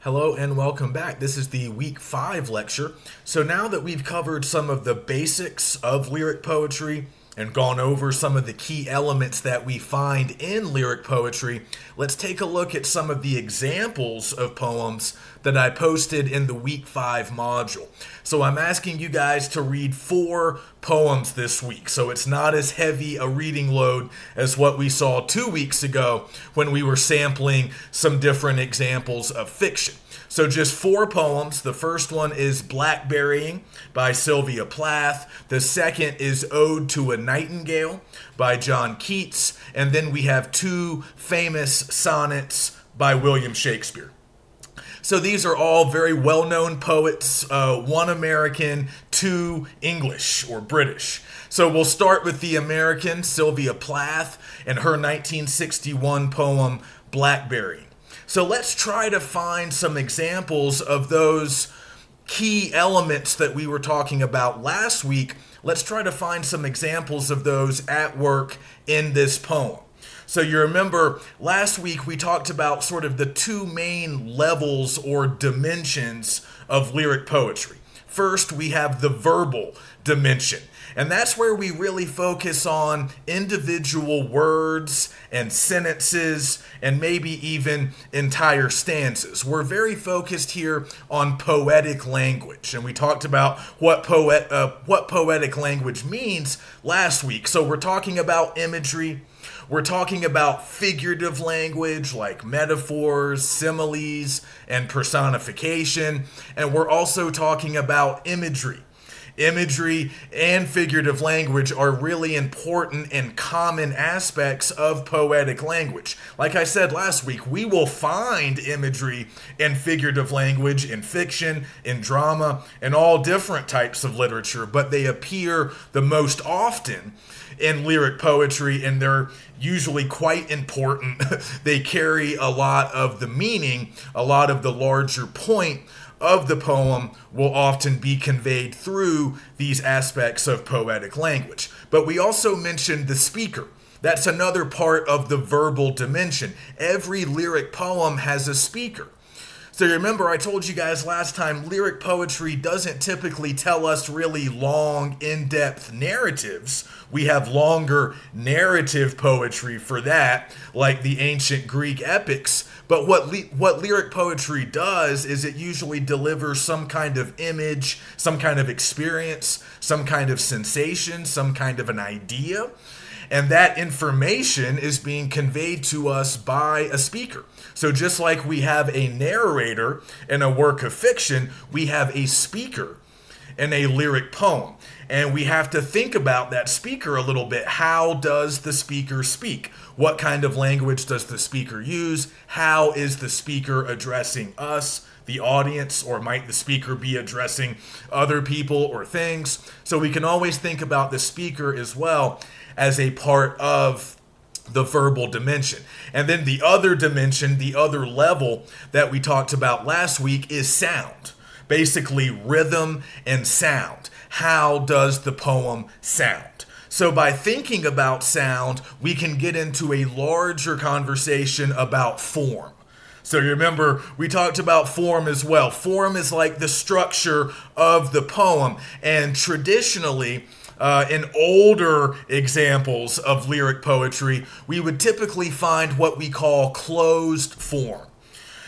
Hello and welcome back. This is the week 5 lecture. So now that we've covered some of the basics of lyric poetry and gone over some of the key elements that we find in lyric poetry, let's take a look at some of the examples of poems that I posted in the week 5 module. So I'm asking you guys to read 4 poems this week, so it's not as heavy a reading load as what we saw 2 weeks ago when we were sampling some different examples of fiction. So just 4 poems. The first one is Blackberrying by Sylvia Plath. The second is Ode to a Nightingale by John Keats. And then we have 2 famous sonnets by William Shakespeare. So these are all very well-known poets, 1 American, 2 English or British. So we'll start with the American, Sylvia Plath, and her 1961 poem, Blackberrying. So let's try to find some examples of those key elements that we were talking about last week. Let's try to find some examples of those at work in this poem. So you remember last week we talked about sort of the 2 main levels or dimensions of lyric poetry. First, we have the verbal dimension, and that's where we really focus on individual words and sentences and maybe even entire stanzas. We're very focused here on poetic language, and we talked about what poetic language means last week. So we're talking about imagery. We're talking about figurative language like metaphors, similes, and personification. And we're also talking about imagery. Imagery and figurative language are really important and common aspects of poetic language. Like I said last week, we will find imagery and figurative language in fiction, in drama, and all different types of literature, but they appear the most often in lyric poetry, and they're usually quite important. They carry a lot of the meaning, a lot of the larger point of the poem will often be conveyed through these aspects of poetic language. But we also mentioned the speaker. That's another part of the verbal dimension. Every lyric poem has a speaker. So remember, I told you guys last time, lyric poetry doesn't typically tell us really long, in-depth narratives. We have longer narrative poetry for that, like the ancient Greek epics. But what lyric poetry does is it usually delivers some kind of image, some kind of experience, some kind of sensation, some kind of an idea. And that information is being conveyed to us by a speaker. So just like we have a narrator in a work of fiction, we have a speaker in a lyric poem. And we have to think about that speaker a little bit. How does the speaker speak? What kind of language does the speaker use? How is the speaker addressing us, the audience, or might the speaker be addressing other people or things? So we can always think about the speaker as well as a part of the verbal dimension. And then the other dimension, the other level that we talked about last week is sound. Basically rhythm and sound. How does the poem sound? So by thinking about sound, we can get into a larger conversation about form. So you remember, we talked about form as well. Form is like the structure of the poem, and traditionally, in older examples of lyric poetry, we would typically find what we call closed form.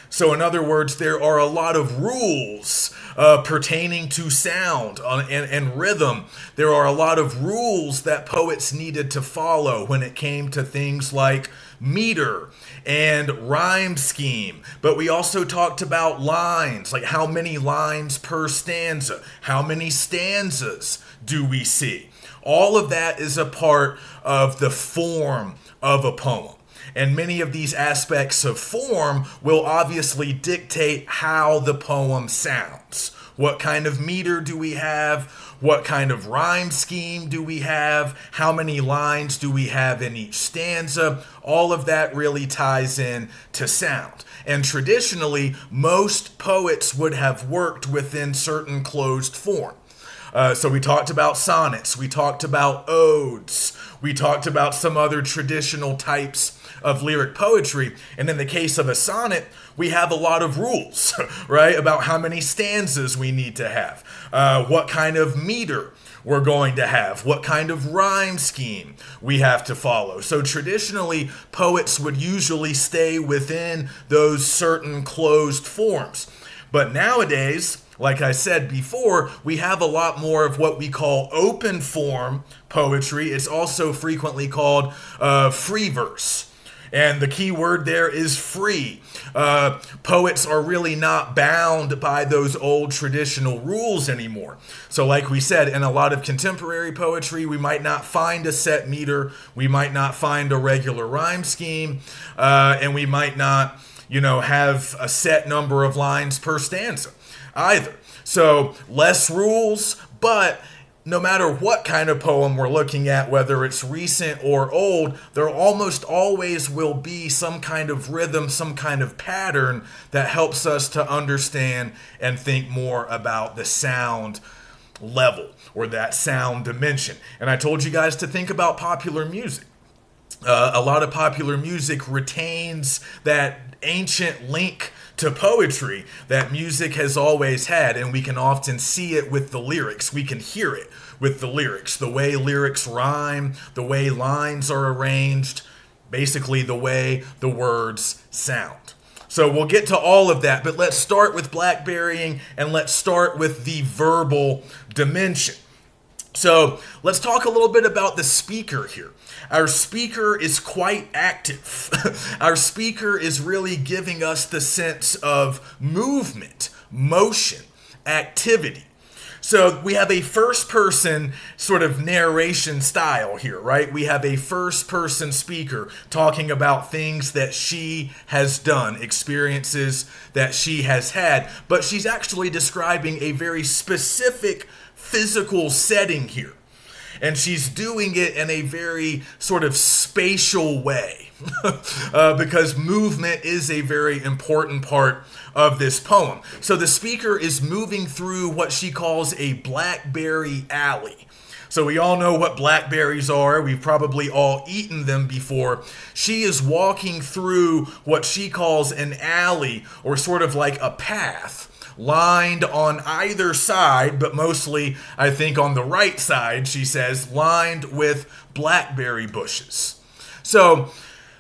So in other words, there are a lot of rules pertaining to sound and rhythm. There are a lot of rules that poets needed to follow when it came to things like meter and rhyme scheme. But we also talked about lines, like how many lines per stanza, how many stanzas do we see? All of that is a part of the form of a poem. And many of these aspects of form will obviously dictate how the poem sounds. What kind of meter do we have? What kind of rhyme scheme do we have? How many lines do we have in each stanza? All of that really ties in to sound. And traditionally, most poets would have worked within certain closed form. So we talked about sonnets, we talked about odes, we talked about some other traditional types of lyric poetry. And in the case of a sonnet, we have a lot of rules, right, about how many stanzas we need to have, what kind of meter we're going to have, what kind of rhyme scheme we have to follow. So traditionally, poets would usually stay within those certain closed forms. But nowadays, like I said before, we have a lot more of what we call open form poetry. It's also frequently called free verse. And the key word there is free. Poets are really not bound by those old traditional rules anymore. So like we said, in a lot of contemporary poetry, we might not find a set meter, we might not find a regular rhyme scheme, and we might not, have a set number of lines per stanza either. So less rules, but no matter what kind of poem we're looking at, whether it's recent or old, there almost always will be some kind of rhythm, some kind of pattern that helps us to understand and think more about the sound level or that sound dimension. And I told you guys to think about popular music. A lot of popular music retains that ancient link to poetry that music has always had, and we can often see it with the lyrics. We can hear it with the lyrics, the way lyrics rhyme, the way lines are arranged, basically the way the words sound. So we'll get to all of that, but let's start with blackberrying, and let's start with the verbal dimension. So let's talk a little bit about the speaker here. Our speaker is quite active. Our speaker is really giving us the sense of movement, motion, activity. So we have a first-person sort of narration style here, right? We have a first-person speaker talking about things that she has done, experiences that she has had, but she's actually describing a very specific physical setting here. And she's doing it in a very sort of spatial way because movement is a very important part of this poem. So the speaker is moving through what she calls a blackberry alley. So we all know what blackberries are. We've probably all eaten them before. She is walking through what she calls an alley, or sort of like a path, lined on either side, but mostly, I think, on the right side, she says, lined with blackberry bushes. So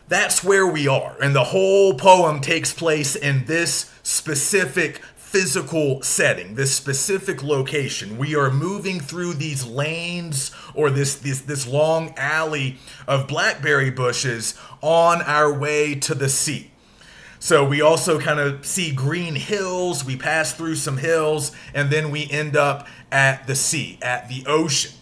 that's where we are. And the whole poem takes place in this specific physical setting, this specific location. We are moving through these lanes, or this long alley of blackberry bushes on our way to the sea. So we also kind of see green hills, we pass through some hills, and then we end up at the sea, at the ocean.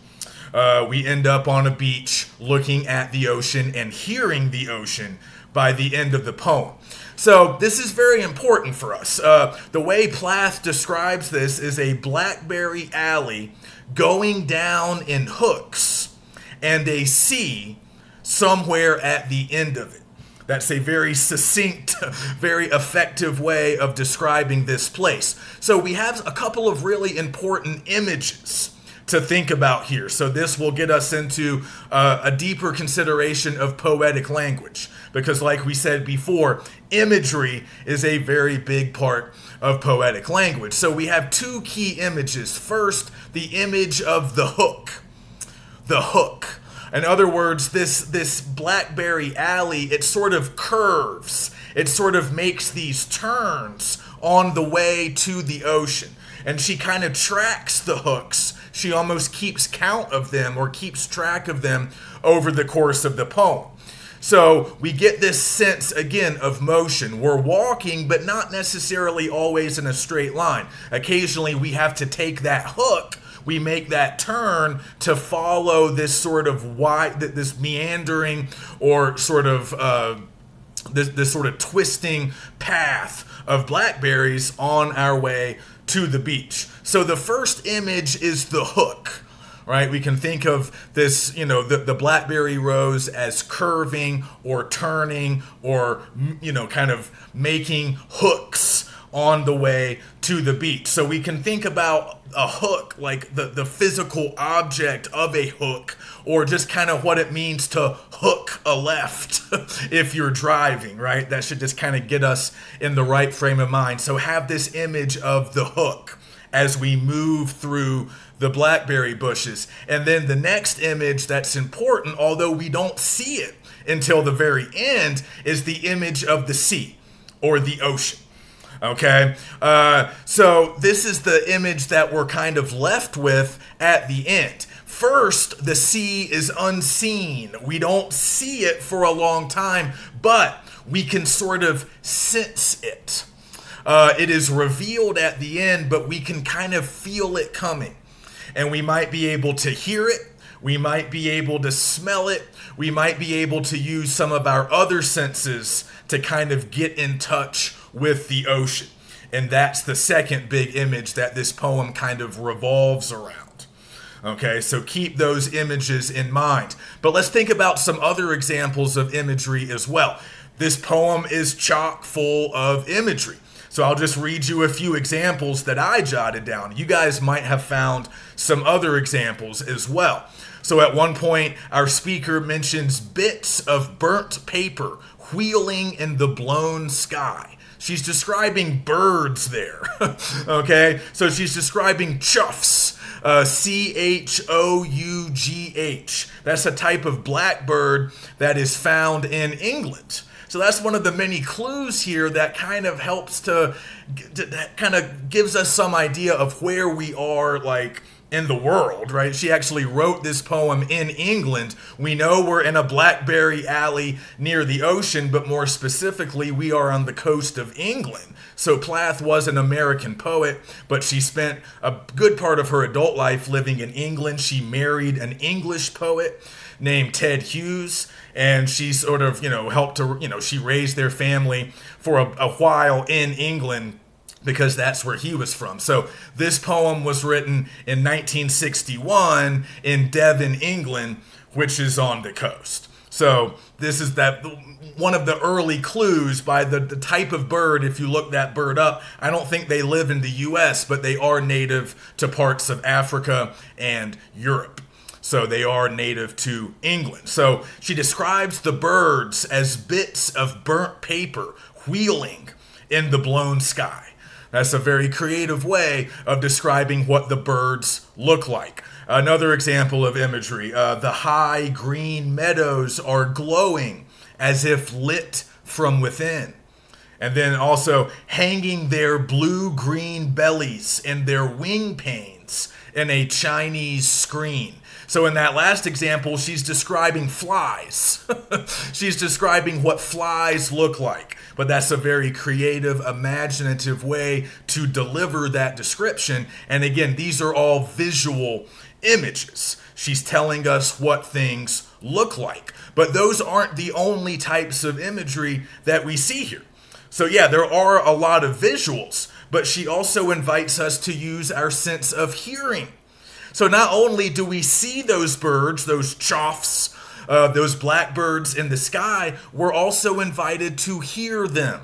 We end up on a beach looking at the ocean and hearing the ocean by the end of the poem. So this is very important for us. The way Plath describes this is a blackberry alley going down in hooks and a sea somewhere at the end of it. That's a very succinct, very effective way of describing this place. So we have a couple of really important images to think about here. So this will get us into a deeper consideration of poetic language, because like we said before, imagery is a very big part of poetic language. So we have two key images. First, the image of the hook. The hook. In other words, this blackberry alley, it sort of curves. It sort of makes these turns on the way to the ocean. And she kind of tracks the hooks. She almost keeps count of them, or keeps track of them over the course of the poem. So we get this sense, again, of motion. We're walking, but not necessarily always in a straight line. Occasionally we have to take that hook, we make that turn to follow this sort of wide, this meandering, or sort of this sort of twisting path of blackberries on our way to the beach. So the first image is the hook, right? We can think of this, the blackberry rows as curving or turning, or, kind of making hooks on the way to the beat. So we can think about a hook like the physical object of a hook, or just kind of what it means to hook a left if you're driving, right? That should just kind of get us in the right frame of mind. So have this image of the hook as we move through the blackberry bushes. And then the next image that's important, although we don't see it until the very end, is the image of the sea or the ocean. Okay, so this is the image that we're kind of left with at the end. First, the sea is unseen. We don't see it for a long time, but we can sort of sense it. It is revealed at the end, but we can kind of feel it coming. And we might be able to hear it. We might be able to smell it. We might be able to use some of our other senses to kind of get in touch with the ocean. And that's the second big image that this poem kind of revolves around. Okay, so keep those images in mind. But let's think about some other examples of imagery as well. This poem is chock full of imagery. So I'll just read you a few examples that I jotted down. You guys might have found some other examples as well. So at one point, our speaker mentions bits of burnt paper wheeling in the blown sky. She's describing birds there, okay? So she's describing choughs, C-H-O-U-G-H. That's a type of blackbird that is found in England. So that's one of the many clues here that kind of helps that kind of gives us some idea of where we are, like, in the world, right? She actually wrote this poem in England. We know we're in a blackberry alley near the ocean, but more specifically, we are on the coast of England. So Plath was an American poet, but she spent a good part of her adult life living in England. She married an English poet named Ted Hughes, and she sort of, helped to, she raised their family for a while in England, because that's where he was from. So this poem was written in 1961 in Devon, England, which is on the coast. So this is one of the early clues by the type of bird. If you look that bird up, I don't think they live in the US, but they are native to parts of Africa and Europe. So they are native to England. So she describes the birds as bits of burnt paper wheeling in the blown sky. That's a very creative way of describing what the birds look like. Another example of imagery, the high green meadows are glowing as if lit from within. And then also hanging their blue-green bellies and their wing panes in a Chinese screen. So in that last example, she's describing flies. She's describing what flies look like. But that's a very creative, imaginative way to deliver that description. And again, these are all visual images. She's telling us what things look like. But those aren't the only types of imagery that we see here. So yeah, there are a lot of visuals, but she also invites us to use our sense of hearing. So not only do we see those birds, those choughs, those blackbirds in the sky, we're also invited to hear them.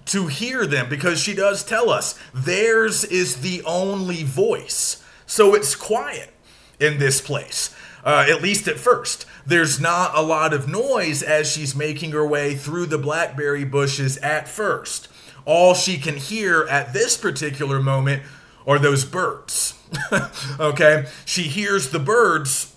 To hear them, because she does tell us theirs is the only voice. So it's quiet in this place, at least at first. There's not a lot of noise as she's making her way through the blackberry bushes at first. All she can hear at this particular moment are those birds. Okay? She hears the birds.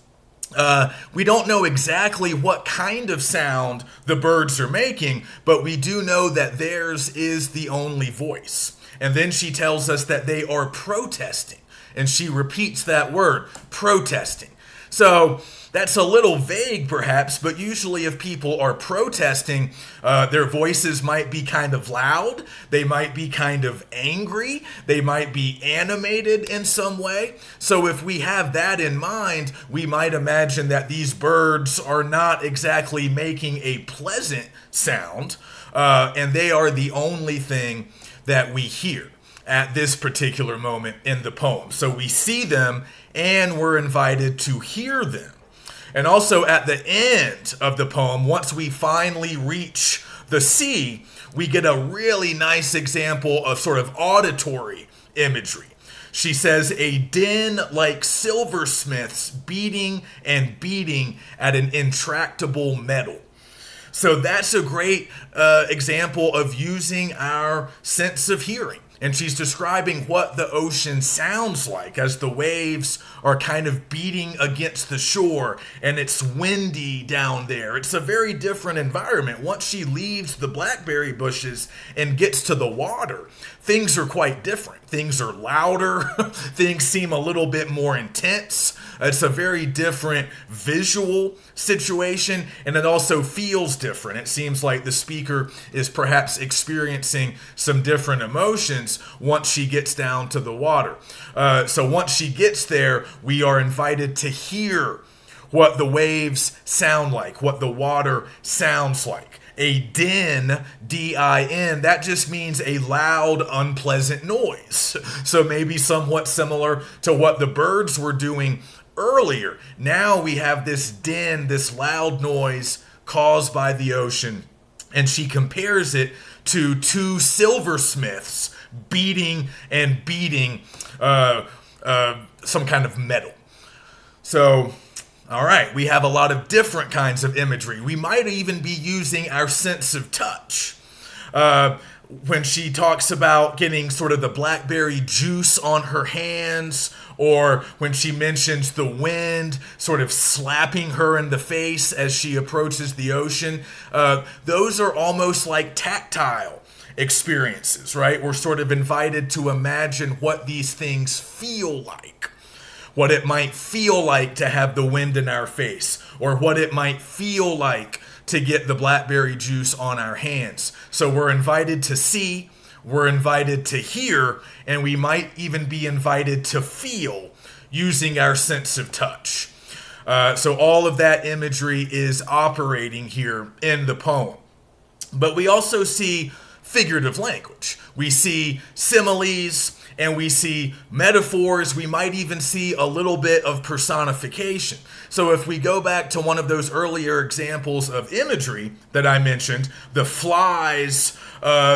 We don't know exactly what kind of sound the birds are making, but we do know that theirs is the only voice. And then she tells us that they are protesting. And she repeats that word, protesting. So that's a little vague perhaps, but usually if people are protesting, their voices might be kind of loud, they might be kind of angry, they might be animated in some way. So if we have that in mind, we might imagine that these birds are not exactly making a pleasant sound, and they are the only thing that we hear at this particular moment in the poem. So we see them and we're invited to hear them. And also at the end of the poem, once we finally reach the sea, we get a really nice example of sort of auditory imagery. She says, a din like silversmiths beating and beating at an intractable metal. So that's a great example of using our sense of hearing. And she's describing what the ocean sounds like as the waves are kind of beating against the shore and it's windy down there. It's a very different environment. Once she leaves the blackberry bushes and gets to the water, things are quite different. Things are louder. Things seem a little bit more intense. It's a very different visual situation, and it also feels different. It seems like the speaker is perhaps experiencing some different emotions once she gets down to the water. So once she gets there, we are invited to hear what the waves sound like, what the water sounds like. A din, D-I-N, that just means a loud, unpleasant noise. So maybe somewhat similar to what the birds were doing earlier. Now we have this din, this loud noise caused by the ocean, and she compares it to two silversmiths beating and beating some kind of metal. So, all right, we have a lot of different kinds of imagery. We might even be using our sense of touch. When she talks about getting sort of the blackberry juice on her hands, or when she mentions the wind sort of slapping her in the face as she approaches the ocean, those are almost like tactile experiences, right? We're sort of invited to imagine what these things feel like. What it might feel like to have the wind in our face, or what it might feel like to get the blackberry juice on our hands. So we're invited to see, we're invited to hear, and we might even be invited to feel using our sense of touch. So all of that imagery is operating here in the poem. But we also see figurative language. We see similes, and we see metaphors. We might even see a little bit of personification. So if we go back to one of those earlier examples of imagery that I mentioned, the flies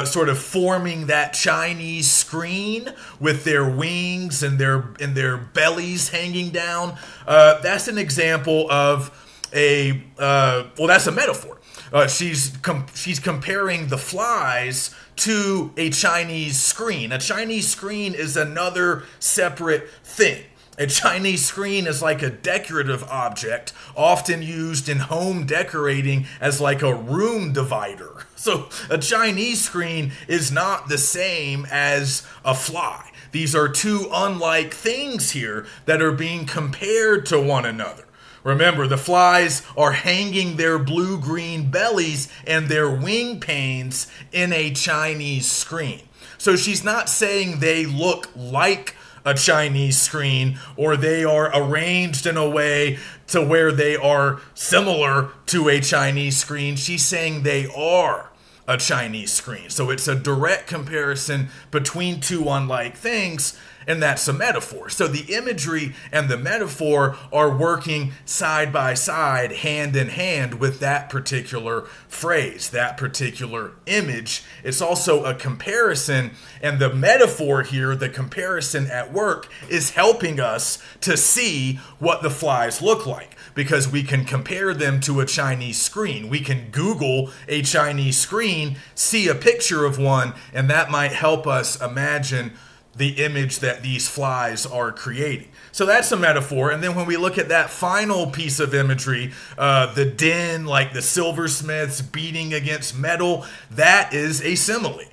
sort of forming that Chinese screen with their wings and their bellies hanging down, that's an example of that's a metaphor. She's comparing the flies to a Chinese screen. A Chinese screen is another separate thing. A Chinese screen is like a decorative object, often used in home decorating as like a room divider. So a Chinese screen is not the same as a fly. These are two unlike things here that are being compared to one another. Remember, the flies are hanging their blue-green bellies and their wing panes in a Chinese screen. So she's not saying they look like a Chinese screen or they are arranged in a way to where they are similar to a Chinese screen. She's saying they are a Chinese screen. So it's a direct comparison between two unlike things, and that's a metaphor. So the imagery and the metaphor are working side by side, hand in hand with that particular phrase, that particular image. It's also a comparison, and the metaphor here, the comparison at work, is helping us to see what the flies look like, because we can compare them to a Chinese screen. We can Google a Chinese screen, see a picture of one, and that might help us imagine the image that these flies are creating. So that's a metaphor. And then when we look at that final piece of imagery, the din, like the silversmiths beating against metal, that is a simile,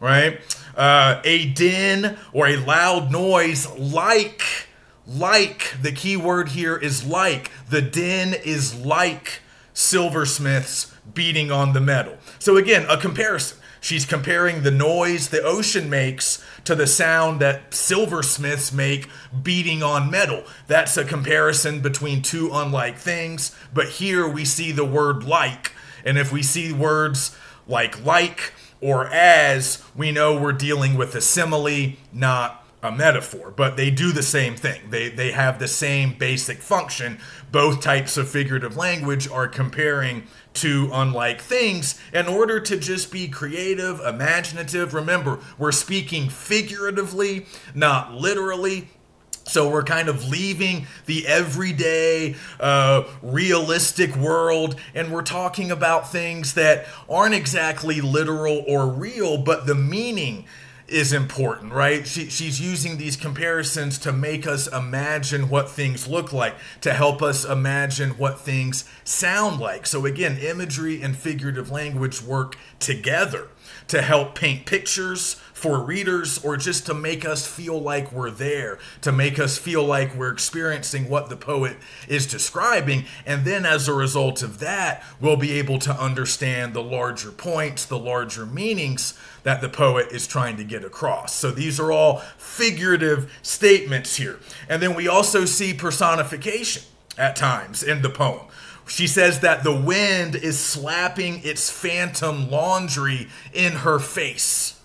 right? A din or a loud noise like, the key word here is like. The din is like silversmiths beating on the metal. So again, a comparison. She's comparing the noise the ocean makes to the sound that silversmiths make beating on metal. That's a comparison between two unlike things, but here we see the word like, and if we see words like or as, we know we're dealing with a simile, not a metaphor, but they do the same thing. They have the same basic function. Both types of figurative language are comparing two unlike things in order to just be creative, imaginative. Remember, we're speaking figuratively, not literally. So we're kind of leaving the everyday, realistic world, and we're talking about things that aren't exactly literal or real, but the meaning is important, right? She's using these comparisons to make us imagine what things look like, to help us imagine what things sound like. So again, imagery and figurative language work together to help paint pictures for readers, or just to make us feel like we're there, to make us feel like we're experiencing what the poet is describing. And then as a result of that, we'll be able to understand the larger points, the larger meanings that the poet is trying to get across. So these are all figurative statements here. And then we also see personification at times in the poem. She says that the wind is slapping its phantom laundry in her face.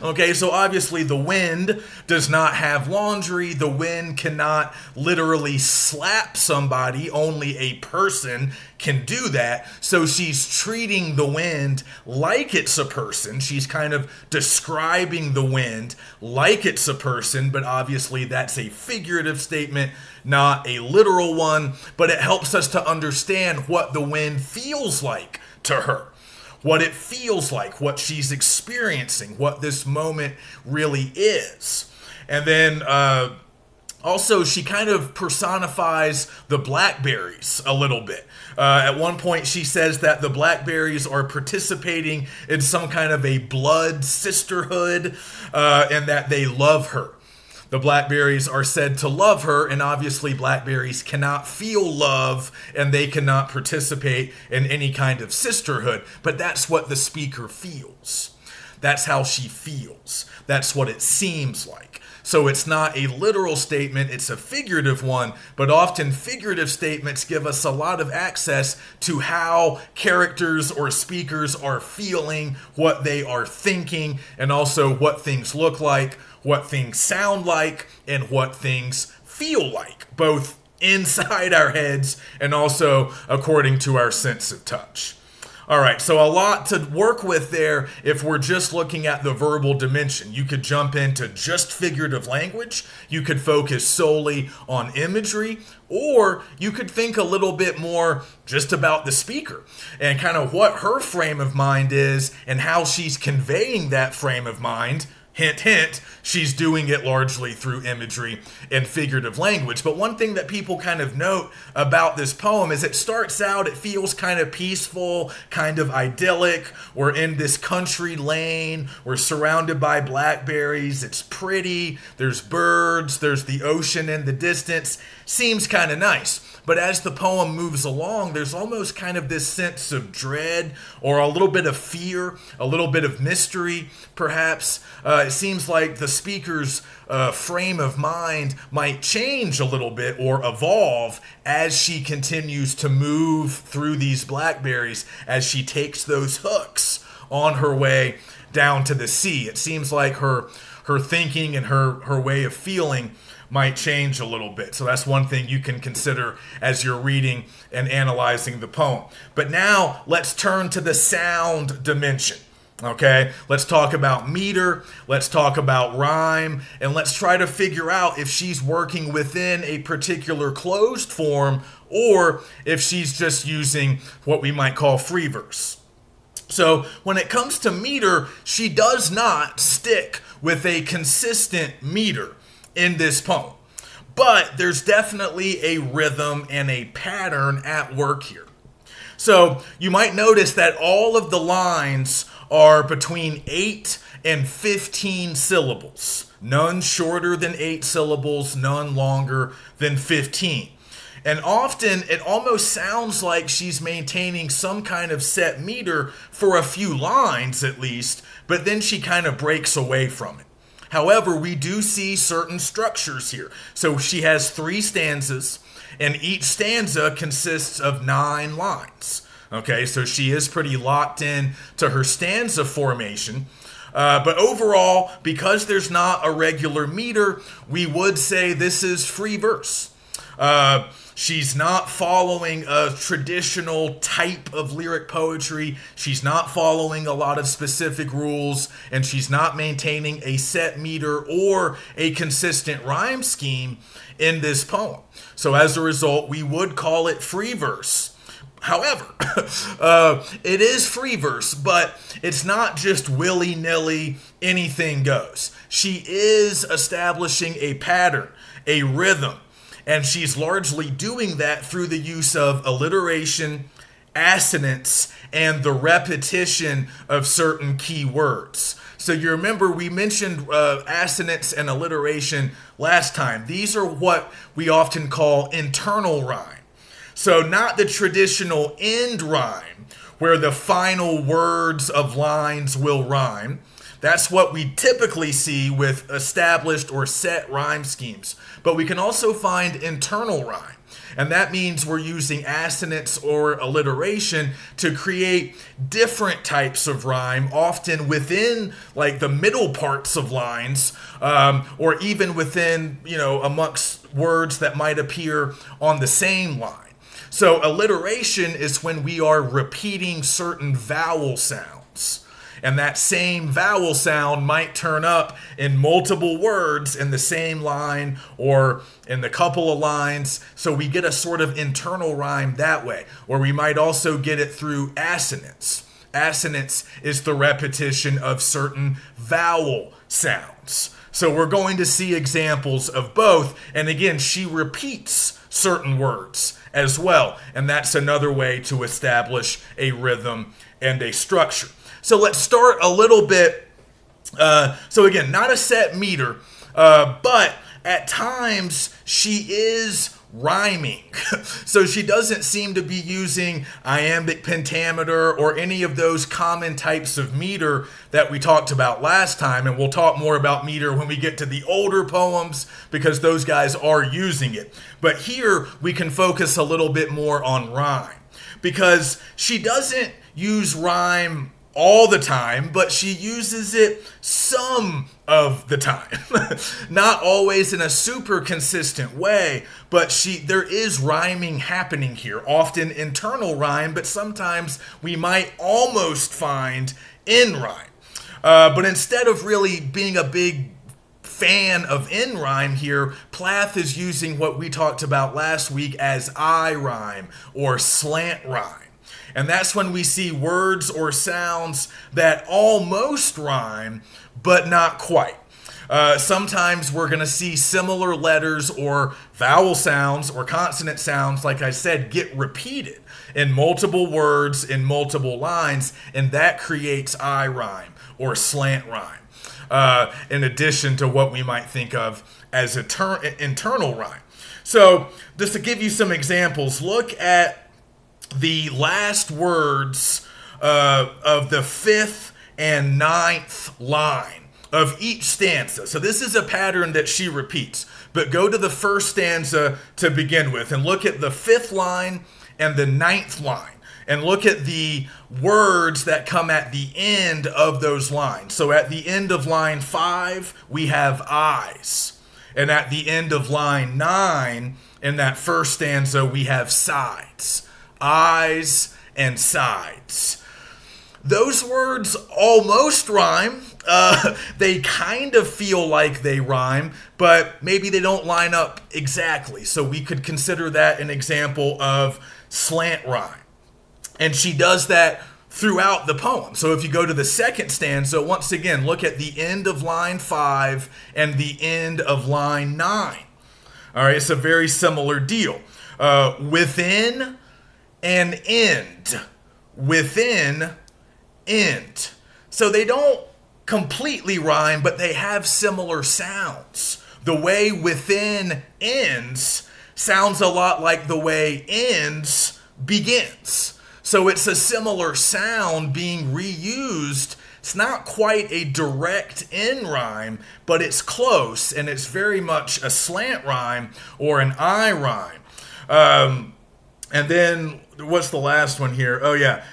Okay, so obviously the wind does not have laundry. The wind cannot literally slap somebody. Only a person can do that. So she's treating the wind like it's a person. She's kind of describing the wind like it's a person, but obviously that's a figurative statement, not a literal one. But it helps us to understand what the wind feels like to her, what it feels like, what she's experiencing, what this moment really is. And then also she kind of personifies the blackberries a little bit. At one point she says that the blackberries are participating in some kind of a blood sisterhood, and that they love her. The blackberries are said to love her, and obviously blackberries cannot feel love and they cannot participate in any kind of sisterhood, but that's what the speaker feels. That's how she feels. That's what it seems like. So it's not a literal statement, it's a figurative one, but often figurative statements give us a lot of access to how characters or speakers are feeling, what they are thinking, and also what things look like, what things sound like, and what things feel like, both inside our heads and also according to our sense of touch. All right, so a lot to work with there if we're just looking at the verbal dimension. You could jump into just figurative language, you could focus solely on imagery, or you could think a little bit more just about the speaker and kind of what her frame of mind is and how she's conveying that frame of mind. Hint, hint, she's doing it largely through imagery and figurative language. But one thing that people kind of note about this poem is it starts out, it feels kind of peaceful, kind of idyllic. We're in this country lane. We're surrounded by blackberries. It's pretty. There's birds. There's the ocean in the distance. Seems kind of nice. But as the poem moves along, there's almost kind of this sense of dread or a little bit of fear, a little bit of mystery, perhaps. It seems like the speaker's frame of mind might change a little bit or evolve as she continues to move through these blackberries, as she takes those hooks on her way down to the sea. It seems like her thinking and her way of feeling might change a little bit. So that's one thing you can consider as you're reading and analyzing the poem. But now let's turn to the sound dimension. Okay, let's talk about meter, let's talk about rhyme, and let's try to figure out if she's working within a particular closed form or if she's just using what we might call free verse. So when it comes to meter, she does not stick with a consistent meter in this poem, but there's definitely a rhythm and a pattern at work here. So you might notice that all of the lines are between 8 and 15 syllables, none shorter than 8 syllables, none longer than 15. And often it almost sounds like she's maintaining some kind of set meter for a few lines at least, but then she kind of breaks away from it. However, we do see certain structures here. So she has 3 stanzas, and each stanza consists of 9 lines. Okay, so she is pretty locked in to her stanza formation. But overall, because there's not a regular meter, we would say this is free verse. She's not following a traditional type of lyric poetry. She's not following a lot of specific rules, and she's not maintaining a set meter or a consistent rhyme scheme in this poem. So as a result, we would call it free verse. However, it is free verse, but it's not just willy-nilly, anything goes. She is establishing a pattern, a rhythm, and she's largely doing that through the use of alliteration, assonance, and the repetition of certain key words. So you remember we mentioned assonance and alliteration last time. These are what we often call internal rhyme. So not the traditional end rhyme, where the final words of lines will rhyme. That's what we typically see with established or set rhyme schemes. But we can also find internal rhyme. And that means we're using assonance or alliteration to create different types of rhyme, often within like the middle parts of lines, or even within, amongst words that might appear on the same line. So alliteration is when we are repeating certain vowel sounds. And that same vowel sound might turn up in multiple words in the same line or in the couple of lines. So we get a sort of internal rhyme that way. Or we might also get it through assonance. Assonance is the repetition of certain vowel sounds. So we're going to see examples of both. And again, she repeats certain words as well. And that's another way to establish a rhythm and a structure. So let's start a little bit. So again, not a set meter, but at times she is rhyming. So she doesn't seem to be using iambic pentameter or any of those common types of meter that we talked about last time. And we'll talk more about meter when we get to the older poems because those guys are using it. But here we can focus a little bit more on rhyme because she doesn't use rhyme all the time, but she uses it some of the time. Not always in a super consistent way, but there is rhyming happening here. Often internal rhyme, but sometimes we might almost find in rhyme. But instead of really being a big fan of in rhyme here, Plath is using what we talked about last week as I rhyme or slant rhyme. And that's when we see words or sounds that almost rhyme, but not quite. Sometimes we're going to see similar letters or vowel sounds or consonant sounds, like I said, get repeated in multiple words in multiple lines, and that creates I rhyme or slant rhyme, in addition to what we might think of as internal rhyme. So just to give you some examples, look at the last words of the 5th and 9th line of each stanza. So this is a pattern that she repeats. But go to the first stanza to begin with and look at the 5th line and the 9th line. And look at the words that come at the end of those lines. So at the end of line 5, we have eyes. And at the end of line 9, in that first stanza, we have sides. Eyes and sides. Those words almost rhyme. They kind of feel like they rhyme, but maybe they don't line up exactly. So we could consider that an example of slant rhyme. And she does that throughout the poem. So if you go to the second stanza, once again, look at the end of line 5 and the end of line 9. All right, it's a very similar deal. Within and end, within, end. So they don't completely rhyme, but they have similar sounds. The way within ends sounds a lot like the way ends begins. So it's a similar sound being reused. It's not quite a direct in rhyme, but it's close, and it's very much a slant rhyme or an I rhyme. And then, what's the last one here? Oh, yeah.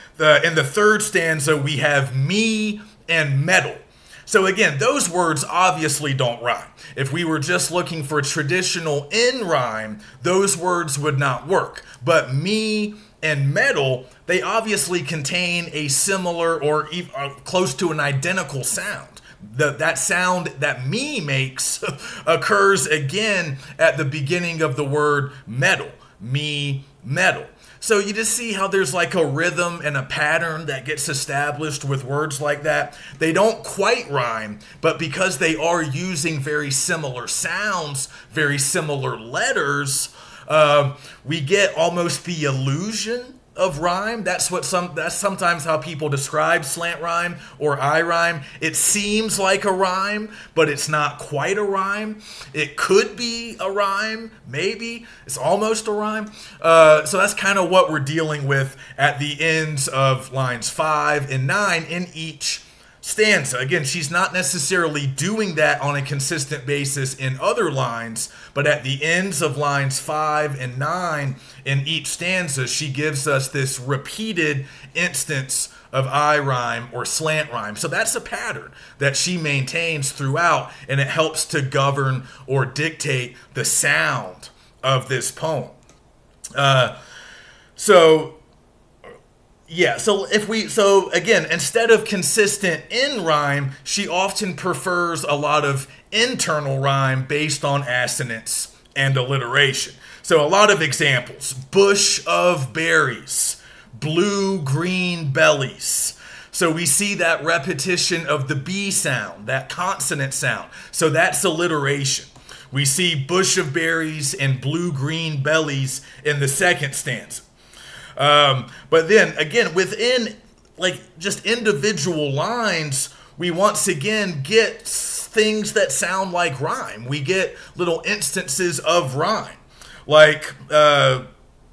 In the third stanza, we have me and metal. So again, those words obviously don't rhyme. If we were just looking for traditional in rhyme, those words would not work. But me and metal, they obviously contain a similar or close to an identical sound. That sound that me makes occurs again at the beginning of the word metal. Me, metal. So you just see how there's like a rhythm and a pattern that gets established with words like that. They don't quite rhyme, but because they are using very similar sounds, very similar letters, we get almost the illusion of rhyme. That's sometimes how people describe slant rhyme or I rhyme. It seems like a rhyme, but it's not quite a rhyme. It could be a rhyme, maybe. It's almost a rhyme. So that's kind of what we're dealing with at the ends of lines 5 and 9 in each stanza. Again, she's not necessarily doing that on a consistent basis in other lines, but at the ends of lines 5 and 9 in each stanza, she gives us this repeated instance of I rhyme or slant rhyme. So that's a pattern that she maintains throughout, and it helps to govern or dictate the sound of this poem. So again, instead of consistent in rhyme, she often prefers a lot of internal rhyme based on assonance and alliteration. So a lot of examples: bush of berries, blue green bellies. So we see that repetition of the B sound, that consonant sound. So that's alliteration. We see bush of berries and blue green bellies in the second stanza. But then again, within like just individual lines, we once again get things that sound like rhyme. We get little instances of rhyme. Like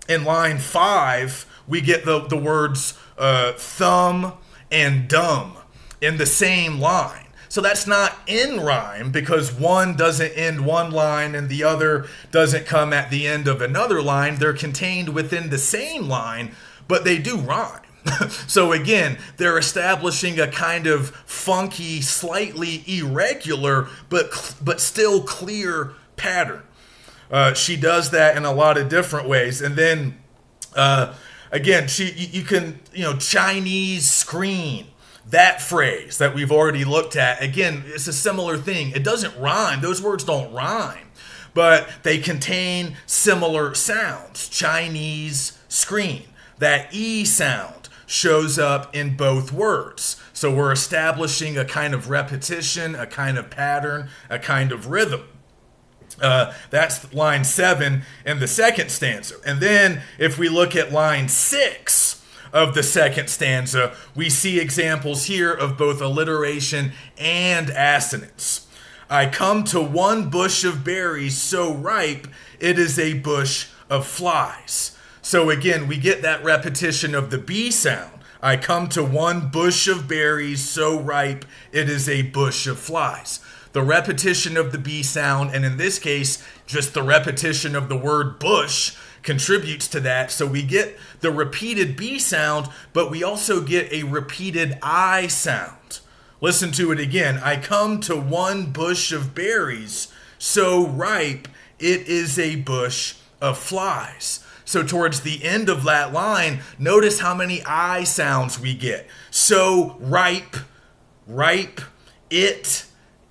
in line 5, we get the words thumb and dumb in the same line. So that's not in rhyme because one doesn't end one line and the other doesn't come at the end of another line. They're contained within the same line, but they do rhyme. So again, they're establishing a kind of funky, slightly irregular, but still clear pattern. She does that in a lot of different ways. And then again, you can Chinese screen. That phrase that we've already looked at, again, it's a similar thing. It doesn't rhyme. Those words don't rhyme, but they contain similar sounds. Chinese screen. That E sound shows up in both words. So we're establishing a kind of repetition, a kind of pattern, a kind of rhythm. That's line 7 in the second stanza. And then if we look at line 6 of the second stanza, we see examples here of both alliteration and assonance. I come to one bush of berries so ripe, it is a bush of flies. So again, we get that repetition of the B sound. I come to one bush of berries so ripe, it is a bush of flies. The repetition of the B sound, and in this case, just the repetition of the word bush, contributes to that. So we get the repeated B sound, but we also get a repeated I sound. Listen to it again. I come to one bush of berries, so ripe, it is a bush of flies. So towards the end of that line, notice how many I sounds we get. So ripe, ripe, it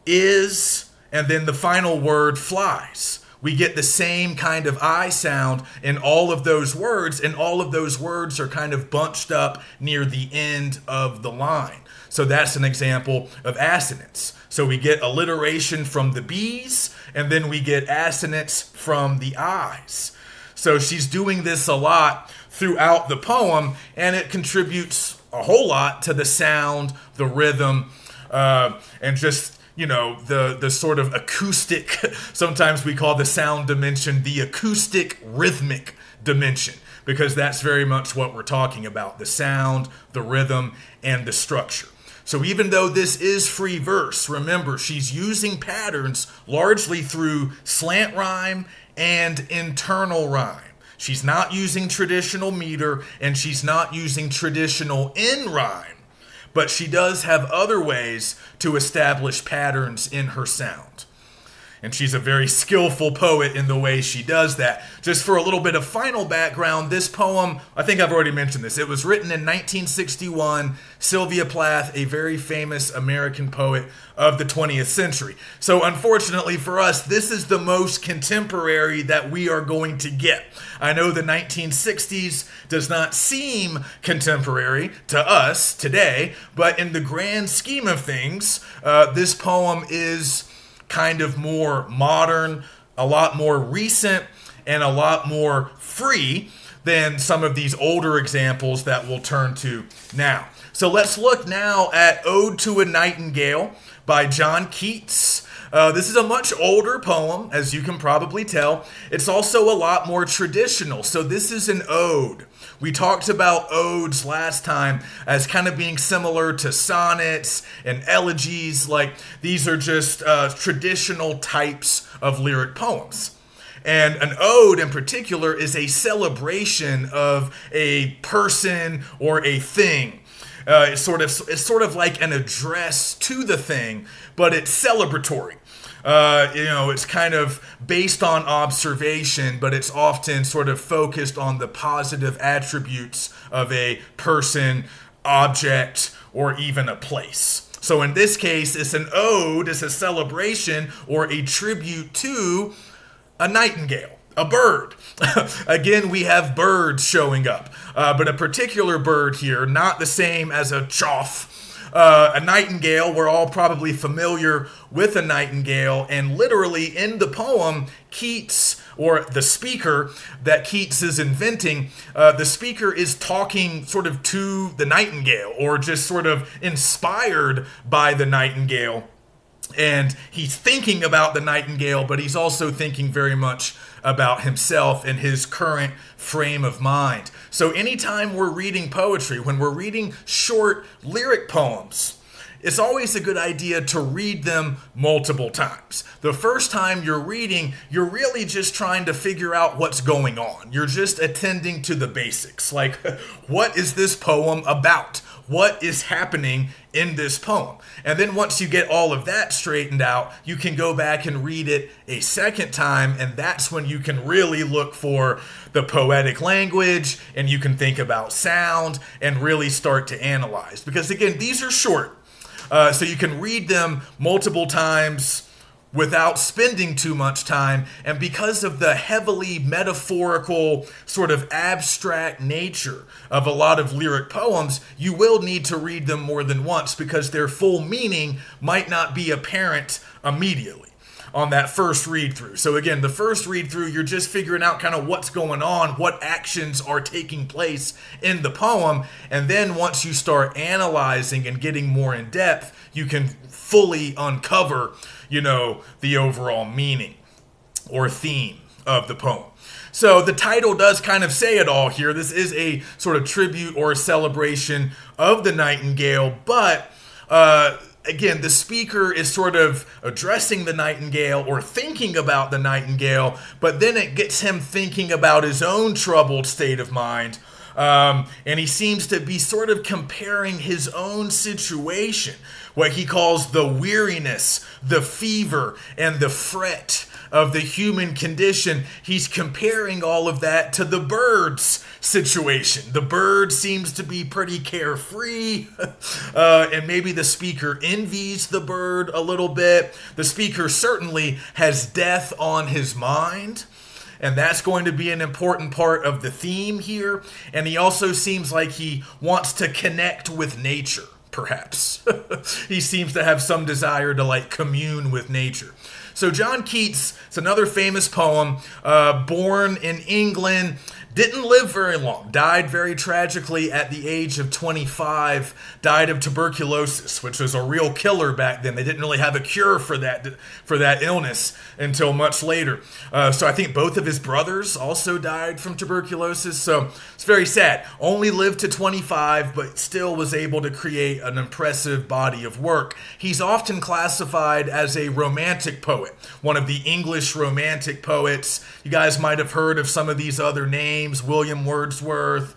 is, and then the final word flies. We get the same kind of I sound in all of those words, and all of those words are kind of bunched up near the end of the line. So that's an example of assonance. So we get alliteration from the B's, and then we get assonance from the I's. So she's doing this a lot throughout the poem, and it contributes a whole lot to the sound, the rhythm, and just the sort of acoustic, sometimes we call the sound dimension the acoustic rhythmic dimension, because that's very much what we're talking about, the sound, the rhythm, and the structure. So even though this is free verse, remember, she's using patterns largely through slant rhyme and internal rhyme. She's not using traditional meter, and she's not using traditional in rhyme. but she does have other ways to establish patterns in her sound. And she's a very skillful poet in the way she does that. Just for a little bit of final background, this poem, I think I've already mentioned this, it was written in 1961. Sylvia Plath, a very famous American poet of the 20th century. So unfortunately for us, this is the most contemporary that we are going to get. I know the 1960s does not seem contemporary to us today, but in the grand scheme of things, this poem is kind of more modern, a lot more recent, and a lot more free than some of these older examples that we'll turn to now. So let's look now at Ode to a Nightingale by John Keats. This is a much older poem, as you can probably tell. It's also a lot more traditional. So this is an ode. We talked about odes last time as kind of being similar to sonnets and elegies. Like, these are just traditional types of lyric poems. And an ode in particular is a celebration of a person or a thing. It's sort of like an address to the thing, but it's celebratory. It's kind of based on observation, but it's often sort of focused on the positive attributes of a person, object, or even a place. So in this case, it's an ode, it's a celebration or a tribute to a nightingale, a bird. Again, we have birds showing up, but a particular bird here, not the same as a chough. A nightingale, we're all probably familiar with a nightingale, and literally in the poem, Keats, or the speaker that Keats is inventing, the speaker is talking sort of to the nightingale, or just sort of inspired by the nightingale. And he's thinking about the nightingale, but he's also thinking very much about himself and his current frame of mind. So anytime we're reading poetry, when we're reading short lyric poems, it's always a good idea to read them multiple times. The first time you're reading, you're really just trying to figure out what's going on. You're just attending to the basics. Like, what is this poem about? What is happening in this poem? And then once you get all of that straightened out, you can go back and read it a second time, and that's when you can really look for the poetic language, and you can think about sound and really start to analyze. Because again, these are short, so you can read them multiple times without spending too much time. And because of the heavily metaphorical, sort of abstract nature of a lot of lyric poems, you will need to read them more than once because their full meaning might not be apparent immediately on that first read through. So again, the first read through, you're just figuring out kind of what's going on, what actions are taking place in the poem. And then once you start analyzing and getting more in depth, you can fully uncover, the overall meaning or theme of the poem. So the title does kind of say it all here. This is a sort of tribute or a celebration of the nightingale, but again, the speaker is sort of addressing the nightingale or thinking about the nightingale, but then it gets him thinking about his own troubled state of mind. And he seems to be sort of comparing his own situation, what he calls the weariness, the fever, and the fret of the human condition. He's comparing all of that to the bird's situation. The bird seems to be pretty carefree, and maybe the speaker envies the bird a little bit. The speaker certainly has death on his mind, and that's going to be an important part of the theme here. And he also seems like he wants to connect with nature, perhaps. He seems to have some desire to commune with nature. So John Keats, it's another famous poem, born in England, didn't live very long, died very tragically at the age of 25, died of tuberculosis, which was a real killer back then. They didn't really have a cure for that illness until much later. So I think both of his brothers also died from tuberculosis, so it's very sad. Only lived to 25, but still was able to create an impressive body of work. He's often classified as a romantic poet, one of the English romantic poets. You guys might have heard of some of these other names: William Wordsworth,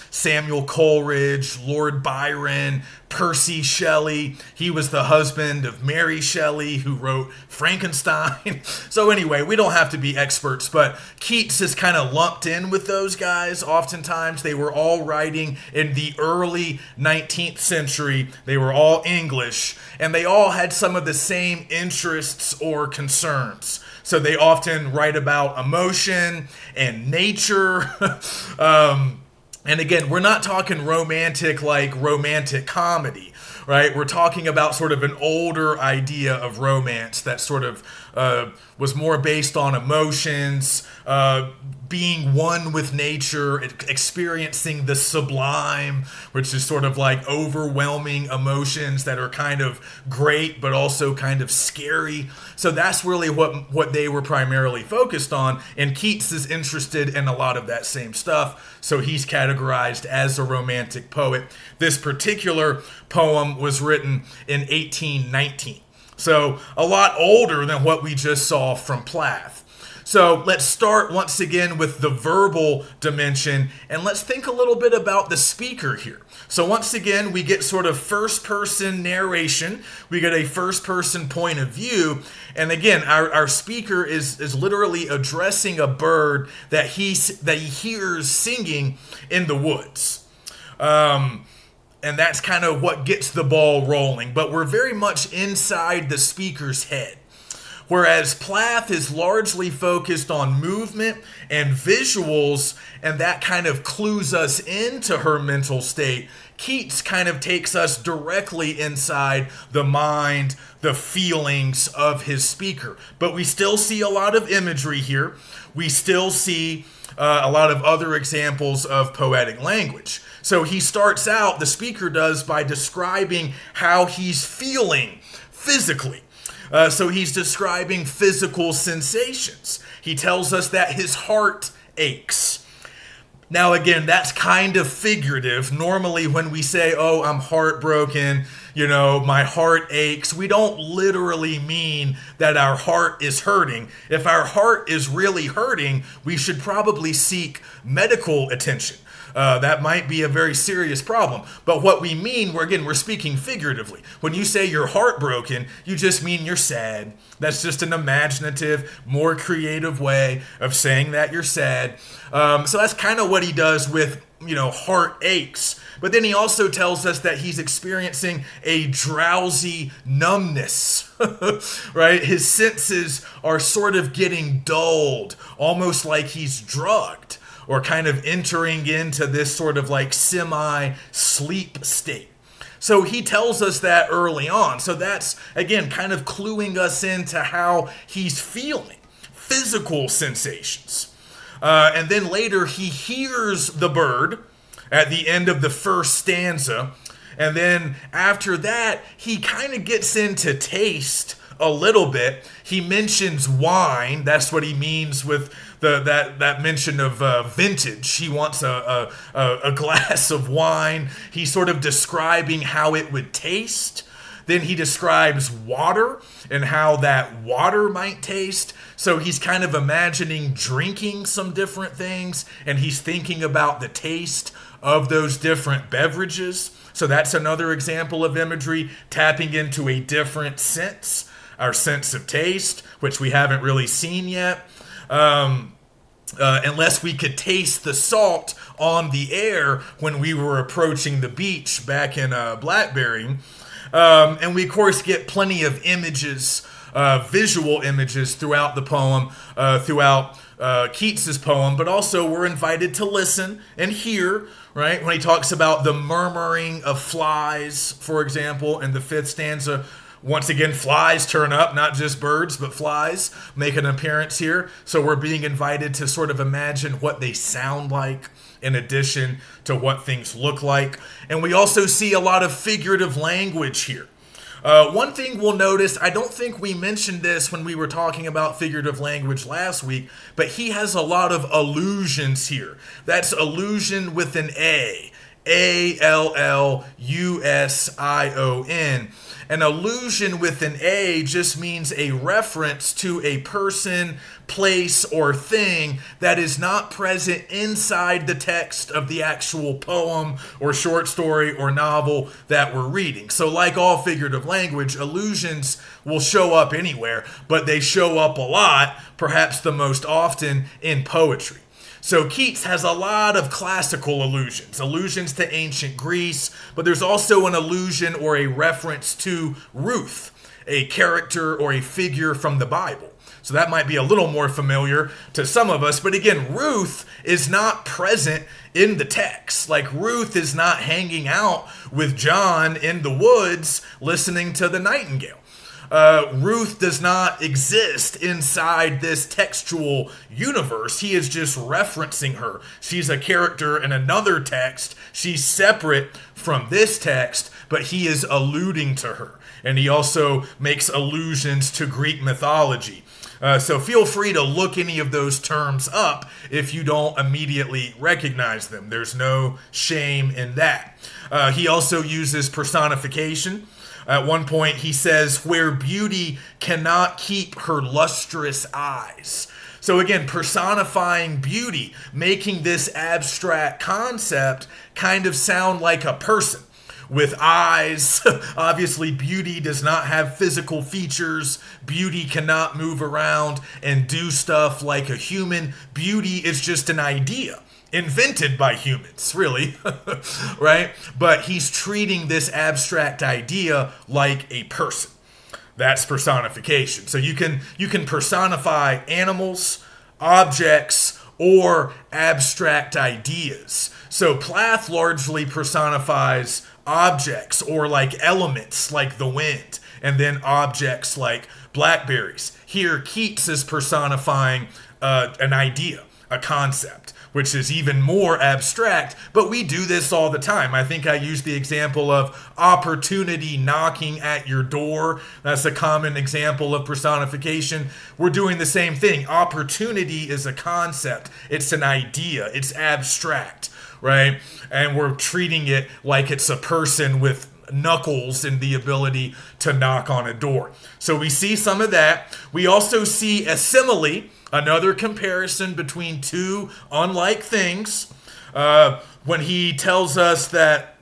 Samuel Coleridge, Lord Byron, Percy Shelley. He was the husband of Mary Shelley, who wrote Frankenstein. So anyway, we don't have to be experts, but Keats is kind of lumped in with those guys. Oftentimes, they were all writing in the early 19th century. They were all English, and they all had some of the same interests or concerns. So they often write about emotion and nature. And again, we're not talking romantic like romantic comedy, right? We're talking about sort of an older idea of romance that sort of was more based on emotions, being one with nature, experiencing the sublime, which is sort of like overwhelming emotions that are kind of great but also kind of scary. So that's really what they were primarily focused on, and Keats is interested in a lot of that same stuff, so he's categorized as a romantic poet. This particular poem was written in 1819, so a lot older than what we just saw from Plath. So let's start once again with the verbal dimension, and let's think a little bit about the speaker here. So once again, we get sort of first-person narration. We get a first-person point of view. And again, our speaker is literally addressing a bird that he hears singing in the woods. And that's kind of what gets the ball rolling. But we're very much inside the speaker's head. Whereas Plath is largely focused on movement and visuals, and that kind of clues us into her mental state, Keats kind of takes us directly inside the mind, the feelings of his speaker. But we still see a lot of imagery here. We still see a lot of other examples of poetic language. So he starts out, the speaker does, by describing how he's feeling physically. So he's describing physical sensations. He tells us that his heart aches. Now again, that's kind of figurative. Normally when we say, oh, I'm heartbroken, my heart aches, we don't literally mean that our heart is hurting. If our heart is really hurting, we should probably seek medical attention. That might be a very serious problem. But what we mean, we're speaking figuratively. When you say you're heartbroken, you just mean you're sad. That's just an imaginative, more creative way of saying that you're sad. So that's kind of what he does with, heart aches. But then he also tells us that he's experiencing a drowsy numbness, right? His senses are sort of getting dulled, almost like he's drugged, or kind of entering into this sort of like semi-sleep state. So he tells us that early on. So that's, again, kind of cluing us into how he's feeling, physical sensations. And then later he hears the bird at the end of the first stanza. And then after that, he kind of gets into taste a little bit. He mentions wine. That's what he means with that mention of vintage. He wants a glass of wine. He's sort of describing how it would taste. Then he describes water and how that water might taste. So he's kind of imagining drinking some different things, and he's thinking about the taste of those different beverages. So that's another example of imagery, tapping into a different sense, our sense of taste, which we haven't really seen yet. Unless we could taste the salt on the air when we were approaching the beach back in Blackberry. And we, of course, get plenty of images, visual images throughout the poem, throughout Keats's poem, but also we're invited to listen and hear, right? When he talks about the murmuring of flies, for example, in the 5th stanza. Once again, flies turn up, not just birds, but flies make an appearance here. So we're being invited to sort of imagine what they sound like in addition to what things look like. And we also see a lot of figurative language here. One thing we'll notice, I don't think we mentioned this when we were talking about figurative language last week, but he has a lot of allusions here. That's allusion with an A. A-L-L-U-S-I-O-N. An allusion with an A just means a reference to a person, place, or thing that is not present inside the text of the actual poem or short story or novel that we're reading. So like all figurative language, allusions will show up anywhere, but they show up a lot, perhaps the most often in poetry. So Keats has a lot of classical allusions to ancient Greece, but there's also an allusion or a reference to Ruth, a character or a figure from the Bible. So that might be a little more familiar to some of us, but again, Ruth is not present in the text. Like Ruth is not hanging out with John in the woods listening to the Nightingale. Ruth does not exist inside this textual universe. He is just referencing her. She's a character in another text. She's separate from this text, but he is alluding to her. And he also makes allusions to Greek mythology. So feel free to look any of those terms up if you don't immediately recognize them. There's no shame in that. He also uses personification. At one point, he says, where beauty cannot keep her lustrous eyes. So again, personifying beauty, making this abstract concept kind of sound like a person with eyes. Obviously, beauty does not have physical features. Beauty cannot move around and do stuff like a human. Beauty is just an idea. Invented by humans, really, right? But he's treating this abstract idea like a person. That's personification. So you can personify animals, objects, or abstract ideas. So Plath largely personifies objects or like elements like the wind, and then objects like blackberries. Here, Keats is personifying an idea, a concept, which is even more abstract, but we do this all the time. I think I used the example of opportunity knocking at your door. That's a common example of personification. We're doing the same thing. Opportunity is a concept. It's an idea. It's abstract, right? And we're treating it like it's a person with knuckles and the ability to knock on a door. So we see some of that. We also see a simile, another comparison between two unlike things, when he tells us that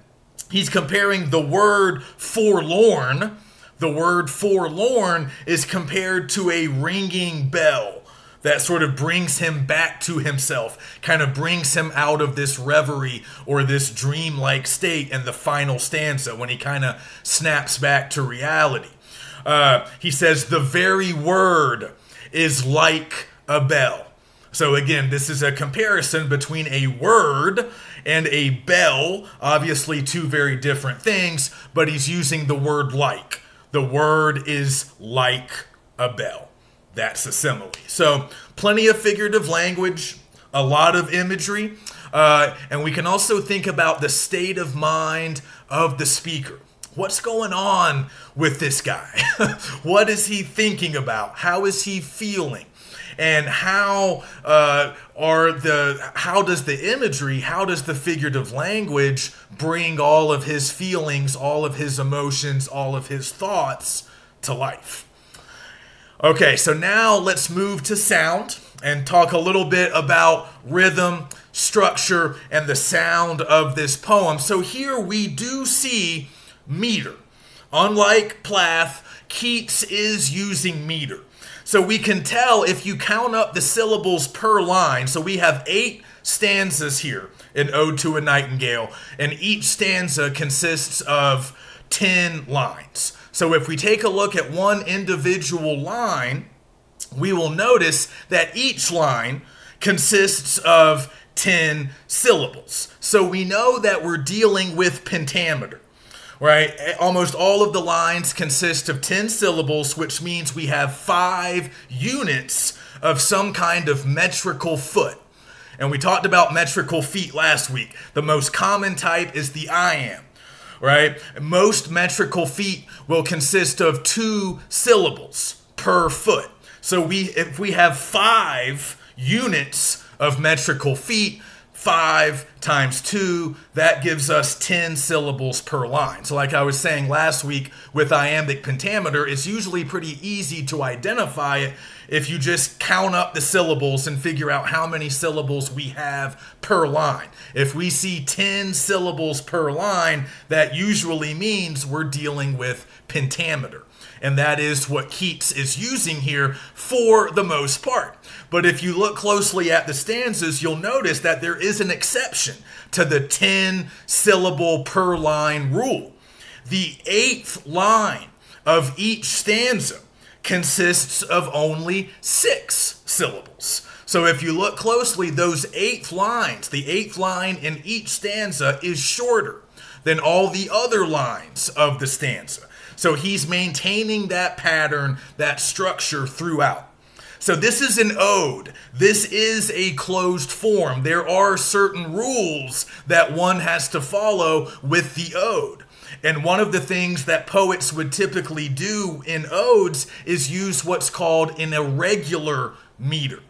he's comparing the word forlorn. The word forlorn is compared to a ringing bell that sort of brings him back to himself, kind of brings him out of this reverie or this dreamlike state in the final stanza when he kind of snaps back to reality. He says, the very word is like a bell. So again, this is a comparison between a word and a bell, obviously two very different things, but he's using the word like. The word is like a bell. That's a simile. So plenty of figurative language, a lot of imagery, and we can also think about the state of mind of the speaker. What's going on with this guy? What is he thinking about? How is he feeling? And how does the imagery, how does the figurative language bring all of his feelings, all of his emotions, all of his thoughts to life? Okay, so now let's move to sound and talk a little bit about rhythm, structure, and the sound of this poem. So here we do see meter. Unlike Plath, Keats is using meter. So we can tell if you count up the syllables per line. So we have 8 stanzas here in Ode to a Nightingale, and each stanza consists of 10 lines. So if we take a look at one individual line, we will notice that each line consists of 10 syllables. So we know that we're dealing with pentameter, right? Almost all of the lines consist of 10 syllables, which means we have 5 units of some kind of metrical foot. And we talked about metrical feet last week. The most common type is the iamb, right? Most metrical feet will consist of 2 syllables per foot. So if we have 5 units of metrical feet, 5 times 2, that gives us 10 syllables per line. So like I was saying last week with iambic pentameter, it's usually pretty easy to identify it if you just count up the syllables and figure out how many syllables we have per line. If we see 10 syllables per line, that usually means we're dealing with pentameter. And that is what Keats is using here for the most part. But if you look closely at the stanzas, you'll notice that there is an exception to the 10 syllable per line rule. The 8th line of each stanza consists of only 6 syllables. So if you look closely, those 8th lines, the 8th line in each stanza is shorter than all the other lines of the stanza. So he's maintaining that pattern, that structure throughout. So this is an ode. This is a closed form. There are certain rules that one has to follow with the ode. And one of the things that poets would typically do in odes is use what's called an irregular meter.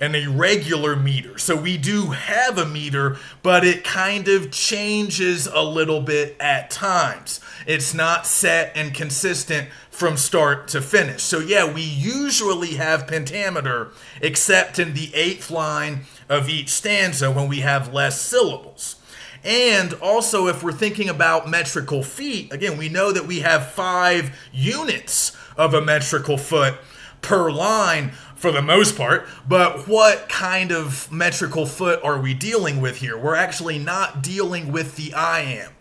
An irregular meter. So we do have a meter, but it kind of changes a little bit at times. It's not set and consistent from start to finish. So yeah, we usually have pentameter, except in the 8th line of each stanza when we have less syllables. And also, if we're thinking about metrical feet, again, we know that we have 5 units of a metrical foot per line for the most part, but what kind of metrical foot are we dealing with here? We're actually not dealing with the iamb.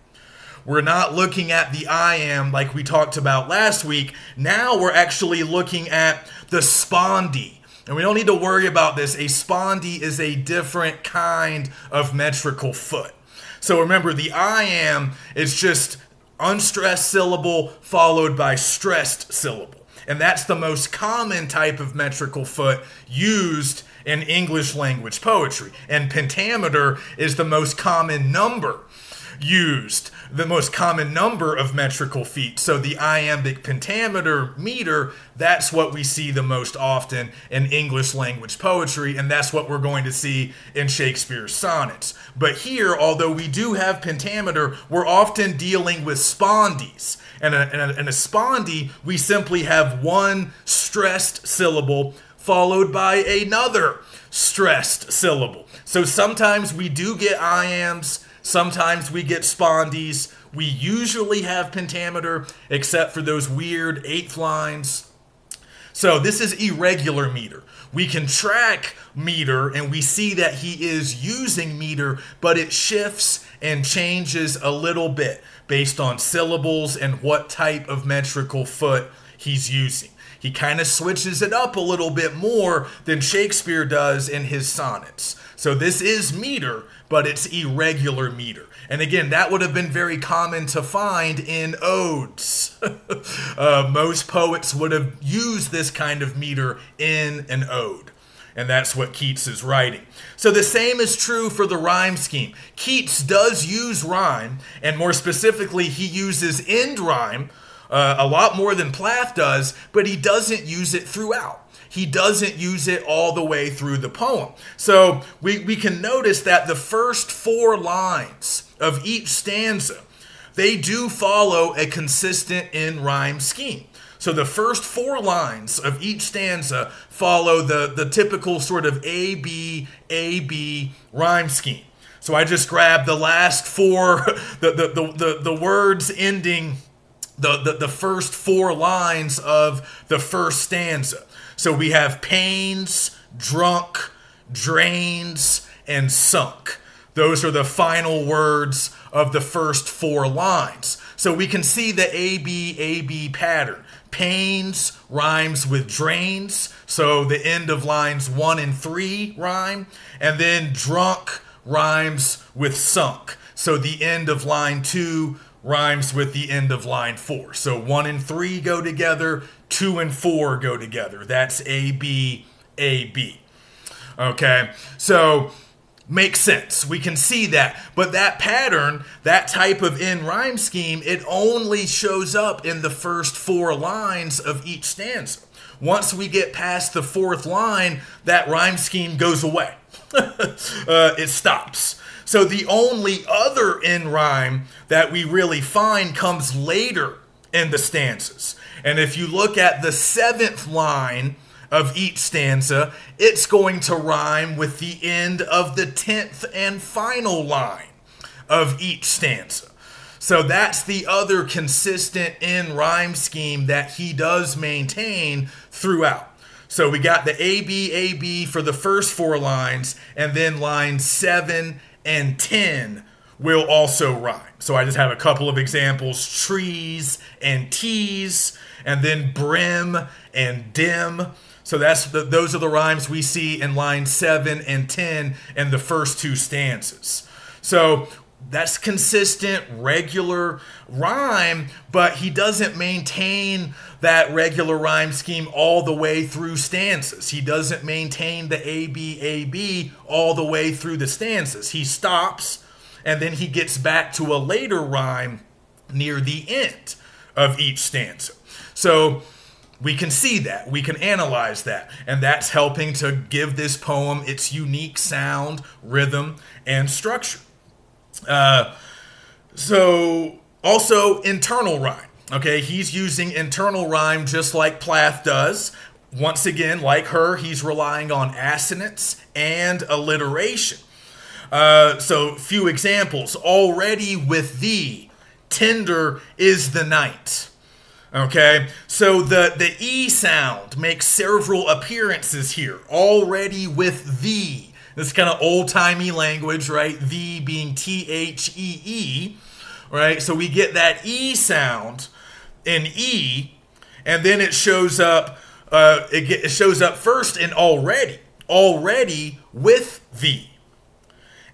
We're not looking at the iamb like we talked about last week. Now we're actually looking at the spondee. And we don't need to worry about this. A spondee is a different kind of metrical foot. So remember, the iamb is just unstressed syllable followed by stressed syllable. And that's the most common type of metrical foot used in English language poetry. And pentameter is the most common number used, the most common number of metrical feet. So the iambic pentameter meter, that's what we see the most often in English language poetry, and that's what we're going to see in Shakespeare's sonnets. But here, although we do have pentameter, we're often dealing with spondees. And in a spondee, we simply have one stressed syllable followed by another stressed syllable. So sometimes we do get iambs, sometimes we get spondees. We usually have pentameter, except for those weird 8th lines. So this is irregular meter. We can track meter, and we see that he is using meter, but it shifts and changes a little bit based on syllables and what type of metrical foot he's using. He kind of switches it up a little bit more than Shakespeare does in his sonnets. So this is meter, but it's irregular meter. And again, that would have been very common to find in odes. Most poets would have used this kind of meter in an ode. And that's what Keats is writing. So the same is true for the rhyme scheme. Keats does use rhyme, and more specifically, he uses end rhyme a lot more than Plath does, but he doesn't use it throughout. He doesn't use it all the way through the poem. So we can notice that the first 4 lines of each stanza, they do follow a consistent end rhyme scheme. So the first 4 lines of each stanza follow the typical sort of A-B rhyme scheme. So I just grabbed the last 4, the words ending the first 4 lines of the first stanza. So we have pains, drunk, drains, and sunk. Those are the final words of the first 4 lines. So we can see the A-B pattern. Pains rhymes with drains, so the end of lines 1 and 3 rhyme. And then drunk rhymes with sunk, so the end of line 2 rhymes with the end of line 4. So 1 and 3 go together, 2 and 4 go together. That's A-B. Okay, so makes sense. We can see that. But that pattern, that type of end rhyme scheme, it only shows up in the first 4 lines of each stanza. Once we get past the 4th line, that rhyme scheme goes away. it stops. So the only other end rhyme that we really find comes later in the stanzas. And if you look at the 7th line of each stanza, it's going to rhyme with the end of the 10th and final line of each stanza. So that's the other consistent end rhyme scheme that he does maintain throughout. So we got the A, B for the first 4 lines, and then lines 7 and 10 will also rhyme. So I just have a couple of examples: trees and teas, and then brim and dim. So those are the rhymes we see in lines 7 and 10 in the first 2 stanzas. So that's consistent, regular rhyme, but he doesn't maintain that regular rhyme scheme all the way through stanzas. He doesn't maintain the A, B all the way through the stanzas. He stops, and then he gets back to a later rhyme near the end of each stanza. So we can see that, we can analyze that, and that's helping to give this poem its unique sound, rhythm, and structure. So also internal rhyme. Okay, he's using internal rhyme just like Plath does. Once again, like her, he's relying on assonance and alliteration. So few examples. Already with thee, tender is the night. Okay, so the E sound makes several appearances here. Already with thee. This kind of old-timey language, right? Thee being T-H-E-E, right? So we get that E sound in E, and then it shows up. It shows up first in already with thee,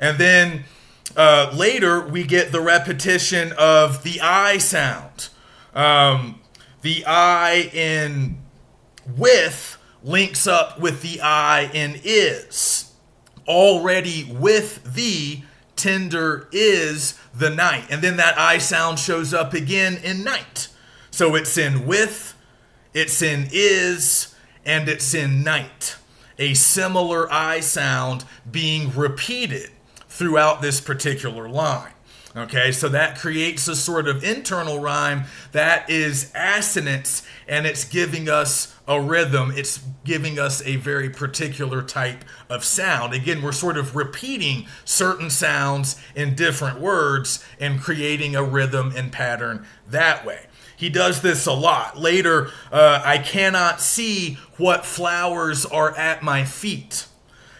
and then later we get the repetition of the I sound. The I in with links up with the I in is. Already with thee, tender is the night. And then that I sound shows up again in night. So it's in with, it's in is, and it's in night. A similar I sound being repeated throughout this particular line. Okay, so that creates a sort of internal rhyme that is assonance, and it's giving us a rhythm. It's giving us a very particular type of sound. Again, we're sort of repeating certain sounds in different words and creating a rhythm and pattern that way. He does this a lot. Later, I cannot see what flowers are at my feet.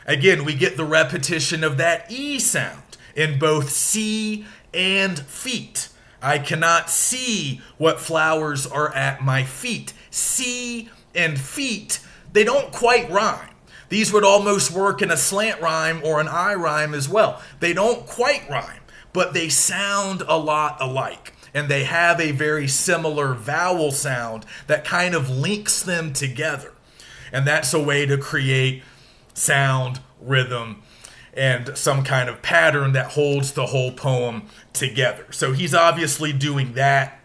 Again, we get the repetition of that E sound in both see and feet. I cannot see what flowers are at my feet. See and feet, they don't quite rhyme. These would almost work in a slant rhyme or an I rhyme as well. They don't quite rhyme, but they sound a lot alike. And they have a very similar vowel sound that kind of links them together. And that's a way to create sound, rhythm, and some kind of pattern that holds the whole poem together. So he's obviously doing that.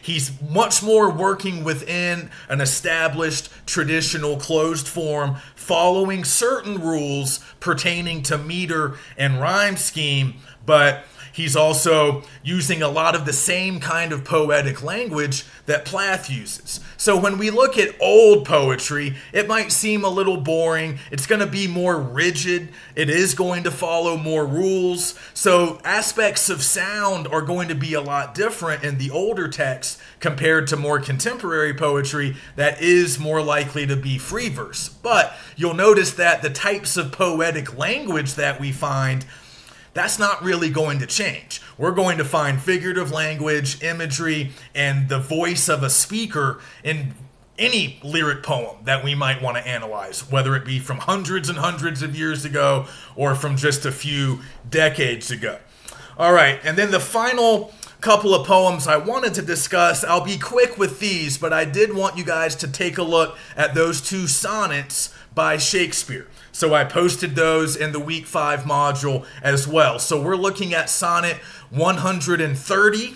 He's much more working within an established traditional closed form, following certain rules pertaining to meter and rhyme scheme, but he's also using a lot of the same kind of poetic language that Plath uses. So when we look at old poetry, it might seem a little boring. It's going to be more rigid. It is going to follow more rules. So aspects of sound are going to be a lot different in the older text compared to more contemporary poetry that is more likely to be free verse. But you'll notice that the types of poetic language that we find, that's not really going to change. We're going to find figurative language, imagery, and the voice of a speaker in any lyric poem that we might want to analyze, whether it be from hundreds and hundreds of years ago or from just a few decades ago. All right, and then the final couple of poems I wanted to discuss, I'll be quick with these, but I did want you guys to take a look at those two sonnets by Shakespeare. So I posted those in the week 5 module as well. So we're looking at sonnet 130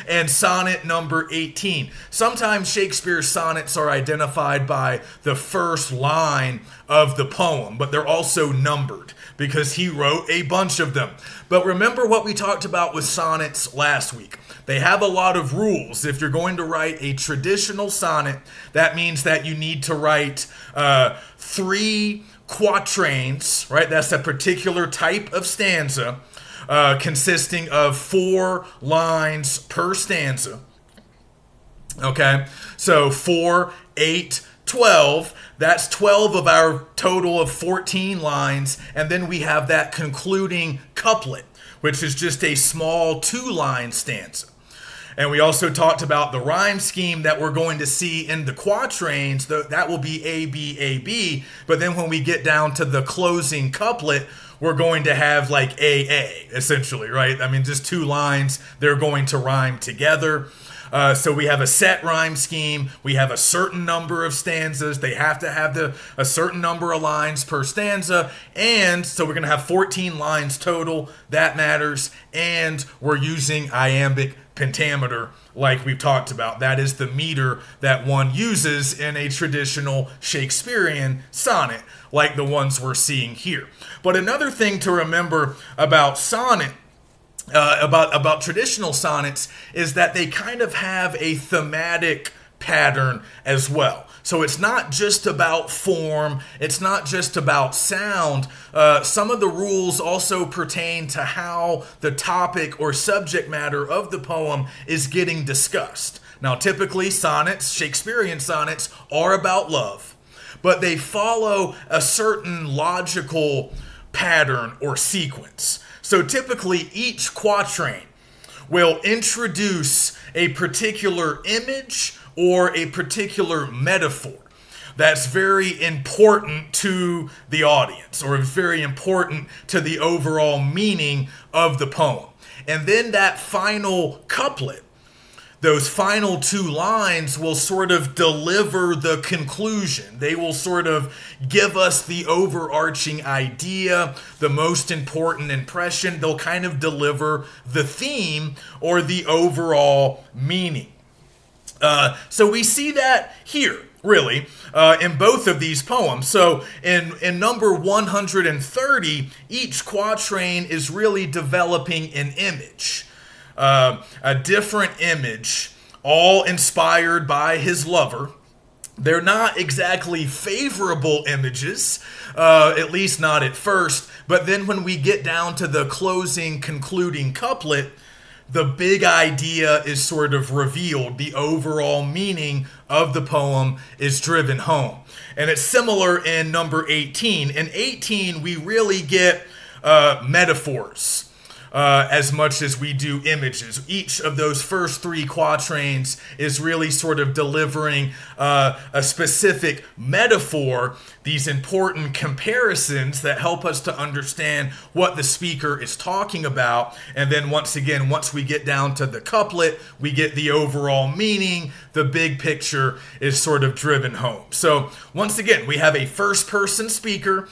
and sonnet number 18. Sometimes Shakespeare's sonnets are identified by the first line of the poem, but they're also numbered because he wrote a bunch of them. But remember what we talked about with sonnets last week. They have a lot of rules. If you're going to write a traditional sonnet, that means that you need to write 3 quatrains, right? That's a particular type of stanza consisting of 4 lines per stanza. Okay, so 4, 8, 12. That's 12 of our total of 14 lines. And then we have that concluding couplet, which is just a small 2-line stanza. And we also talked about the rhyme scheme that we're going to see in the quatrains. That will be A, B, A, B. But then when we get down to the closing couplet, we're going to have like A, A, essentially, right? I mean, just 2 lines, they're going to rhyme together. So we have a set rhyme scheme. We have a certain number of stanzas. They have to have a certain number of lines per stanza. And so we're going to have 14 lines total. That matters. And we're using iambic pentameter like we've talked about. That is the meter that one uses in a traditional Shakespearean sonnet like the ones we're seeing here. But another thing to remember about sonnet about traditional sonnets is that they kind of have a thematic pattern as well. So it's not just about form, it's not just about sound. Some of the rules also pertain to how the topic or subject matter of the poem is getting discussed. Now, typically sonnets, Shakespearean sonnets, are about love, but they follow a certain logical pattern or sequence. So typically each quatrain will introduce a particular image or a particular metaphor that's very important to the audience or very important to the overall meaning of the poem. And then that final couplet, those final 2 lines will sort of deliver the conclusion. They will sort of give us the overarching idea, the most important impression. They'll kind of deliver the theme or the overall meaning. So we see that here, really, in both of these poems. So in number 130, each quatrain is really developing an image. A different image, all inspired by his lover. They're not exactly favorable images, at least not at first, but then when we get down to the closing, concluding couplet, the big idea is sort of revealed. The overall meaning of the poem is driven home. And it's similar in number 18. In 18, we really get metaphors as much as we do images. Each of those first 3 quatrains is really sort of delivering a specific metaphor, these important comparisons that help us to understand what the speaker is talking about. And then once again, once we get down to the couplet, we get the overall meaning. The big picture is sort of driven home. So once again, we have a first-person speaker.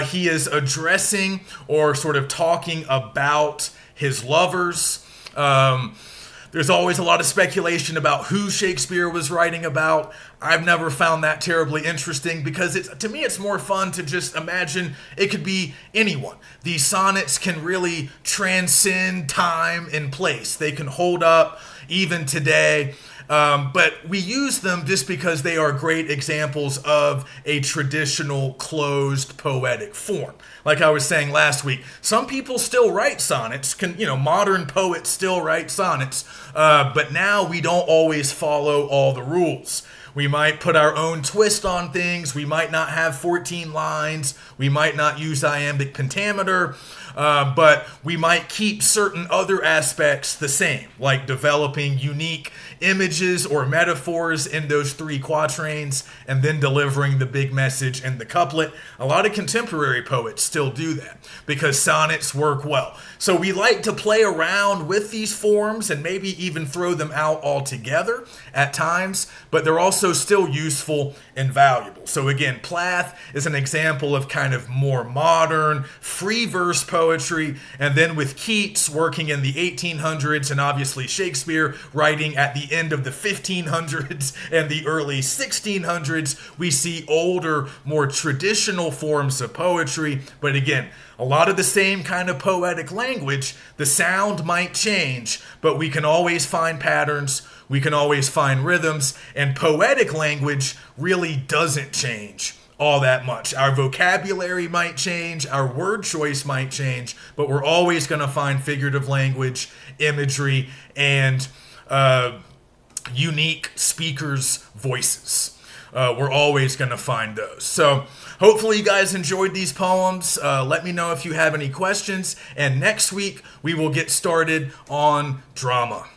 He is addressing or sort of talking about his lovers. There's always a lot of speculation about who Shakespeare was writing about. I've never found that terribly interesting because to me it's more fun to just imagine it could be anyone. These sonnets can really transcend time and place. They can hold up even today. But we use them just because they are great examples of a traditional closed poetic form. Like I was saying last week, some people still write sonnets. Modern poets still write sonnets, but now we don't always follow all the rules. We might put our own twist on things. We might not have 14 lines. We might not use iambic pentameter. But we might keep certain other aspects the same, like developing unique images or metaphors in those 3 quatrains and then delivering the big message in the couplet. A lot of contemporary poets still do that because sonnets work well. So we like to play around with these forms and maybe even throw them out altogether at times, but they're also also still useful and valuable. So again, Plath is an example of kind of more modern, free verse poetry, and then with Keats working in the 1800s and obviously Shakespeare writing at the end of the 1500s and the early 1600s, we see older, more traditional forms of poetry, but again, a lot of the same kind of poetic language. The sound might change, but we can always find patterns, we can always find rhythms, and poetic language really doesn't change all that much. Our vocabulary might change, our word choice might change, but we're always going to find figurative language, imagery, and unique speakers' voices. We're always going to find those. So hopefully you guys enjoyed these poems. Let me know if you have any questions. And next week we will get started on drama.